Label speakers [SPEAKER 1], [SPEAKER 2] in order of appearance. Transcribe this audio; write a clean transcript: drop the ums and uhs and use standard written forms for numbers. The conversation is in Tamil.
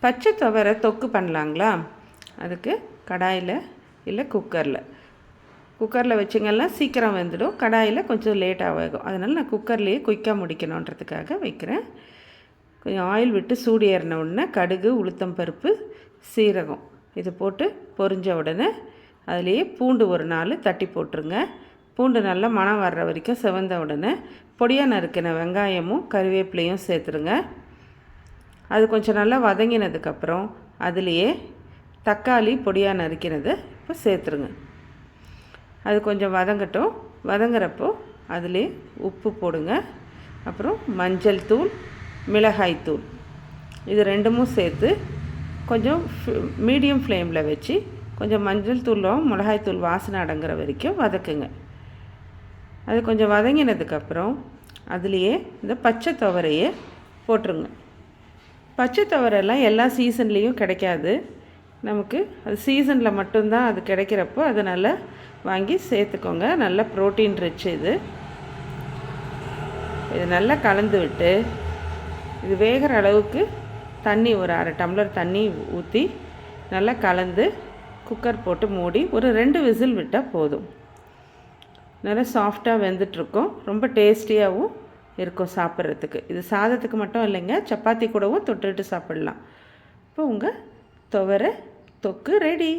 [SPEAKER 1] பச்சை துவரை தொக்கு பண்ணலாங்களா? அதுக்கு கடாயில் இல்லை குக்கரில் வச்சிங்கன்னா சீக்கிரம் வெந்துடும். கடாயில் கொஞ்சம் லேட்டாக வேகும். அதனால் நான் குக்கர்லேயே குயிக்காக முடிக்கணுன்றதுக்காக வைக்கிறேன். கொஞ்சம் ஆயில் விட்டு சூடு ஏறின உடனே கடுகு, உளுத்தம் பருப்பு, சீரகம் இது போட்டு பொரிஞ்ச உடனே அதுலேயே பூண்டு ஒரு 4 தட்டி போட்டுருங்க. பூண்டு நல்லா மணம் வர்ற வரைக்கும் செவந்த உடனே பொடியாக நறுக்கின வெங்காயமும் கருவேப்பிலையும் சேர்த்துருங்க. அது கொஞ்சம் நல்லா வதங்கினதுக்கப்புறம் அதுலேயே தக்காளி பொடியாக நறுக்கினது இப்போ சேர்த்துருங்க. அது கொஞ்சம் வதங்கட்டும். வதங்குறப்போ அதிலே உப்பு போடுங்க. அப்புறம் மஞ்சள் தூள், மிளகாய் தூள் இது ரெண்டுமும் சேர்த்து கொஞ்சம் மீடியம் ஃப்ளேமில் வச்சு கொஞ்சம் மஞ்சள் தூளும் மிளகாய் தூள் வாசனை அடங்குற வரைக்கும் வதக்குங்க. அது கொஞ்சம் வதங்கினதுக்கப்புறம் அதுலேயே இந்த பச்சை துவரையே போட்டுருங்க. பச்சை துவரெல்லாம் எல்லா சீசன்லேயும் கிடைக்காது. நமக்கு அது சீசனில் மட்டும்தான் அது கிடைக்கிறப்போ அதை நல்லா வாங்கி சேர்த்துக்கோங்க. நல்ல ப்ரோட்டீன் ரிச் இது நல்லா கலந்து விட்டு இது வேகிற அளவுக்கு தண்ணி ஒரு 1/2 டம்ளர் தண்ணி ஊற்றி நல்லா கலந்து குக்கர் போட்டு மூடி ஒரு 2 விசில் விட்டால் போதும். நல்லா சாஃப்டாக வெந்துட்டுருக்கும். ரொம்ப டேஸ்டியாகவும் இருக்கும் சாப்பிட்றதுக்கு. இது சாதத்துக்கு மட்டும் இல்லைங்க, சப்பாத்தி கூடவும் தொட்டுட்டு சாப்பிட்லாம். இப்போ உங்கள் துவரை தொக்கு ரெடி.